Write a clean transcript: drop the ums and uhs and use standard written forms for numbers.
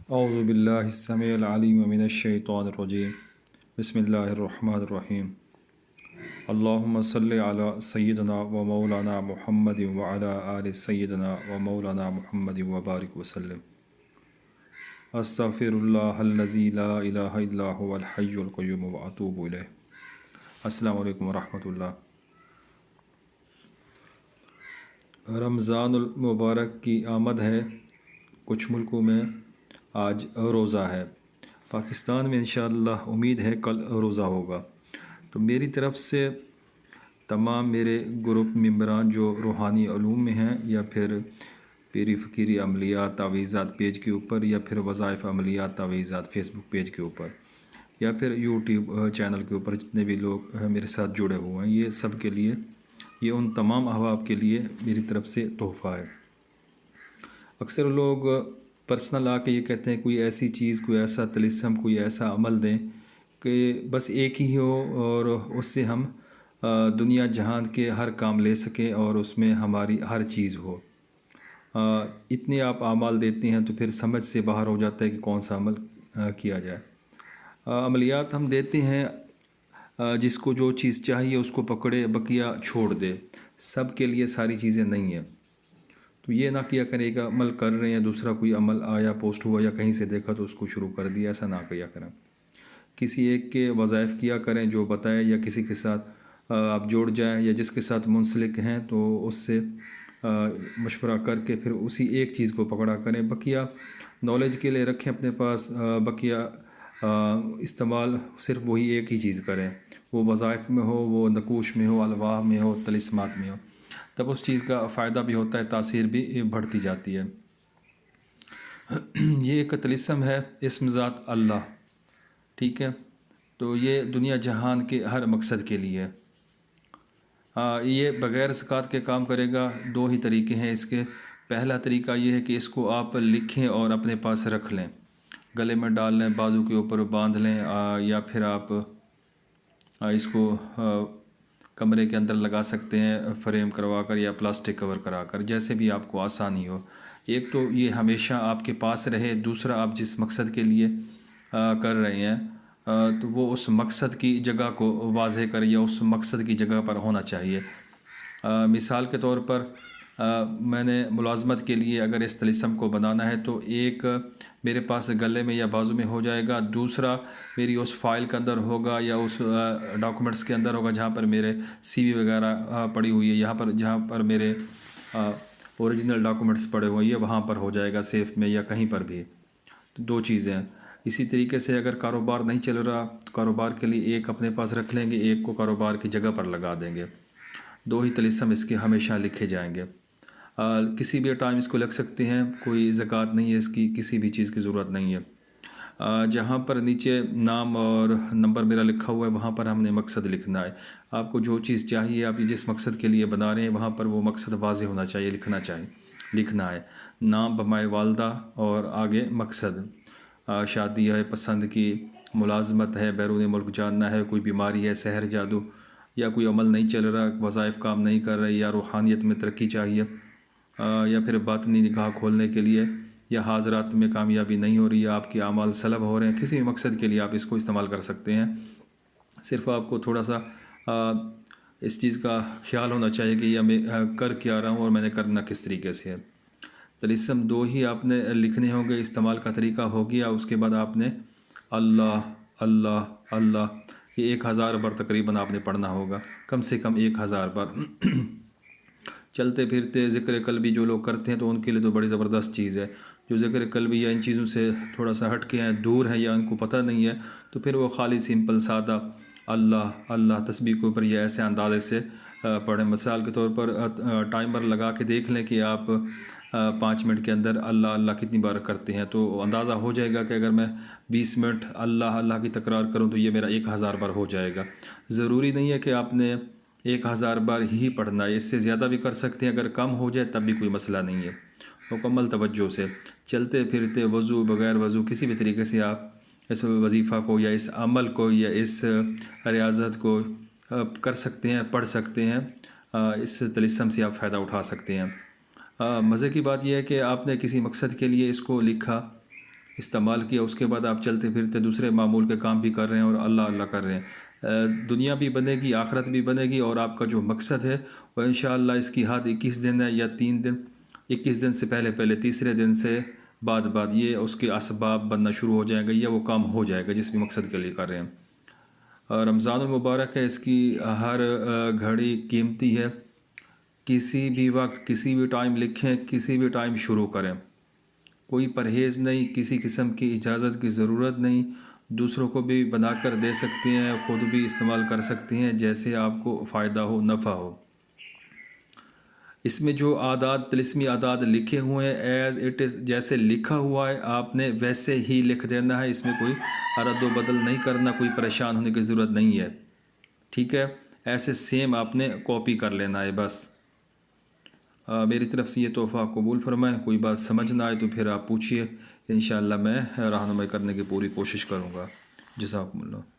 اعوذ باللہ السمیع العلیم من الشیطان الرجیم بسم اللہ الرحمن الرحیم اللہم صلی علی سیدنا و مولانا محمد وعلی آل سیدنا و مولانا محمد وبارک وسلم استغفر اللہ الذی لا الہ الا هو الحی القیوم واتوب الیہ۔ السلام علیکم ورحمۃ اللہ۔ رمضان المبارک کی آمد ہے، کچھ ملکوں میں آج روزہ ہے، پاکستان میں انشاءاللہ امید ہے کل روزہ ہوگا۔ تو میری طرف سے تمام میرے گروپ ممبران جو روحانی علوم میں ہیں یا پھر پیری فقیری عملیات تعویذات پیج کے اوپر یا پھر وظائف عملیات تعویذات فیس بک پیج کے اوپر یا پھر یوٹیوب چینل کے اوپر جتنے بھی لوگ میرے ساتھ جڑے ہوئے ہیں، یہ سب کے لیے، یہ ان تمام احباب کے لیے میری طرف سے تحفہ ہے۔ اکثر لوگ پرسنل آ کے یہ کہتے ہیں کوئی ایسی چیز، کوئی ایسا طلسم، کوئی ایسا عمل دیں کہ بس ایک ہی ہو اور اس سے ہم دنیا جہان کے ہر کام لے سکیں اور اس میں ہماری ہر چیز ہو۔ اتنے آپ اعمال دیتے ہیں تو پھر سمجھ سے باہر ہو جاتا ہے کہ کون سا عمل کیا جائے۔ عملیات ہم دیتے ہیں، جس کو جو چیز چاہیے اس کو پکڑے، بقیہ چھوڑ دے، سب کے لیے ساری چیزیں نہیں ہیں۔ تو یہ نہ کیا کریں کہ عمل کر رہے ہیں، دوسرا کوئی عمل آیا، پوسٹ ہوا یا کہیں سے دیکھا تو اس کو شروع کر دیا، ایسا نہ کیا کریں۔ کسی ایک کے وظائف کیا کریں جو بتائے، یا کسی کے ساتھ آپ جوڑ جائیں یا جس کے ساتھ منسلک ہیں تو اس سے مشورہ کر کے پھر اسی ایک چیز کو پکڑا کریں، بقیہ نالج کے لیے رکھیں اپنے پاس، بقیہ استعمال صرف وہی ایک ہی چیز کریں، وہ وظائف میں ہو، وہ نقوش میں ہو، الواح میں ہو، طلسمات میں ہو، تب اس چیز کا فائدہ بھی ہوتا ہے، تاثیر بھی بڑھتی جاتی ہے۔ یہ ایک طلسم ہے، اسم ذات اللہ، ٹھیک ہے، تو یہ دنیا جہان کے ہر مقصد کے لیے۔ یہ بغیر زکوٰۃ کے کام کرے گا۔ دو ہی طریقے ہیں اس کے۔ پہلا طریقہ یہ ہے کہ اس کو آپ لکھیں اور اپنے پاس رکھ لیں، گلے میں ڈال لیں، بازو کے اوپر باندھ لیں، یا پھر آپ اس کو کمرے کے اندر لگا سکتے ہیں فریم کروا کر یا پلاسٹک کور کرا کر، جیسے بھی آپ کو آسانی ہو۔ ایک تو یہ ہمیشہ آپ کے پاس رہے، دوسرا آپ جس مقصد کے لیے کر رہے ہیں تو وہ اس مقصد کی جگہ کو واضح کرے یا اس مقصد کی جگہ پر ہونا چاہیے۔ مثال کے طور پر میں نے ملازمت کے لیے اگر اس طلسم کو بنانا ہے تو ایک میرے پاس گلے میں یا بازو میں ہو جائے گا، دوسرا میری اس فائل کے اندر ہوگا یا اس ڈاکومنٹس کے اندر ہوگا جہاں پر میرے سی وی وغیرہ پڑی ہوئی ہے، جہاں پر میرے اوریجنل ڈاکومنٹس پڑے ہوئے ہیں وہاں پر ہو جائے گا، سیف میں یا کہیں پر بھی۔ تو دو چیزیں ہیں۔ اسی طریقے سے اگر کاروبار نہیں چل رہا تو کاروبار کے لیے ایک اپنے پاس رکھ لیں گے، ایک کو کاروبار کی جگہ پر لگا دیں گے۔ دو ہی طلسم اس کے ہمیشہ لکھے جائیں گے۔ کسی بھی ٹائم اس کو لگ سکتے ہیں، کوئی زکوٰۃ نہیں ہے اس کی، کسی بھی چیز کی ضرورت نہیں ہے۔ جہاں پر نیچے نام اور نمبر میرا لکھا ہوا ہے وہاں پر ہم نے مقصد لکھنا ہے۔ آپ کو جو چیز چاہیے، آپ جس مقصد کے لیے بنا رہے ہیں وہاں پر وہ مقصد واضح ہونا چاہیے، لکھنا ہے۔ نام بمائے والدہ اور آگے مقصد، شادی ہے، پسند کی، ملازمت ہے، بیرون ملک جاننا ہے، کوئی بیماری ہے، سحر جادو، یا کوئی عمل نہیں چل رہا، وظائف کام نہیں کر رہے، یا روحانیت میں ترقی چاہیے، یا پھر باطنی نگاہ کھولنے کے لیے، یا حاضرات میں کامیابی نہیں ہو رہی، یا آپ کے اعمال سلب ہو رہے ہیں، کسی بھی مقصد کے لیے آپ اس کو استعمال کر سکتے ہیں۔ صرف آپ کو تھوڑا سا اس چیز کا خیال ہونا چاہیے کہ یہ میں کر کیا رہا ہوں اور میں نے کرنا کس طریقے سے ہے۔ طلسم دو ہی آپ نے لکھنے ہوں گے، استعمال کا طریقہ ہو گیا، اس کے بعد آپ نے اللہ اللہ اللہ، یہ 1000 بار تقریباً آپ نے پڑھنا ہوگا، کم سے کم 1000 بار۔ چلتے پھرتے ذکر قلبی جو لوگ کرتے ہیں تو ان کے لیے تو بڑی زبردست چیز ہے۔ جو ذکر قلبی یا ان چیزوں سے تھوڑا سا ہٹ کے ہیں، دور ہیں، یا ان کو پتہ نہیں ہے، تو پھر وہ خالی سمپل سادہ اللہ اللہ تسبیح کے اوپر یہ ایسے اندازے سے پڑھیں۔ مثال کے طور پر ٹائمر لگا کے دیکھ لیں کہ آپ 5 منٹ کے اندر اللہ اللہ کتنی بار کرتے ہیں، تو اندازہ ہو جائے گا کہ اگر میں 20 منٹ اللہ اللہ کی تکرار کروں تو یہ میرا 1000 بار ہو جائے گا۔ ضروری نہیں ہے کہ آپ نے 1000 بار ہی پڑھنا ہے، اس سے زیادہ بھی کر سکتے ہیں، اگر کم ہو جائے تب بھی کوئی مسئلہ نہیں ہے۔ مکمل توجہ سے چلتے پھرتے، وضو، بغیر وضو، کسی بھی طریقے سے آپ اس وظیفہ کو یا اس عمل کو یا اس ریاضت کو کر سکتے ہیں، پڑھ سکتے ہیں، اس طلسم سے آپ فائدہ اٹھا سکتے ہیں۔ مزے کی بات یہ ہے کہ آپ نے کسی مقصد کے لیے اس کو لکھا، استعمال کیا، اس کے بعد آپ چلتے پھرتے دوسرے معمول کے کام بھی کر رہے ہیں اور اللہ اللہ کر رہے ہیں، دنیا بھی بنے گی، آخرت بھی بنے گی، اور آپ کا جو مقصد ہے وہ انشاءاللہ اس کی حد 21 دن ہے یا 3 دن، 21 دن سے پہلے تیسرے دن سے بعد یہ اس کے اسباب بننا شروع ہو جائیں گے یا وہ کام ہو جائے گا جس بھی مقصد کے لیے کر رہے ہیں۔ رمضان المبارک ہے، اس کی ہر گھڑی قیمتی ہے، کسی بھی وقت کسی بھی ٹائم لکھیں، کسی بھی ٹائم شروع کریں، کوئی پرہیز نہیں، کسی قسم کی اجازت کی ضرورت نہیں، دوسروں کو بھی بنا کر دے سکتی ہیں، خود بھی استعمال کر سکتی ہیں، جیسے آپ کو فائدہ ہو، نفع ہو۔ اس میں جو اعداد، طلسمی اعداد لکھے ہوئے ہیں ایز اٹ از، جیسے لکھا ہوا ہے آپ نے ویسے ہی لکھ دینا ہے، اس میں کوئی رد و بدل نہیں کرنا، کوئی پریشان ہونے کی ضرورت نہیں ہے، ٹھیک ہے؟ ایسے سیم آپ نے کاپی کر لینا ہے بس۔ میری طرف سے یہ تحفہ قبول فرمائیں، کوئی بات سمجھ نہ آئے تو پھر آپ پوچھیے، انشاءاللہ میں رہنمائی کرنے کی پوری کوشش کروں گا۔ جزاکم اللہ۔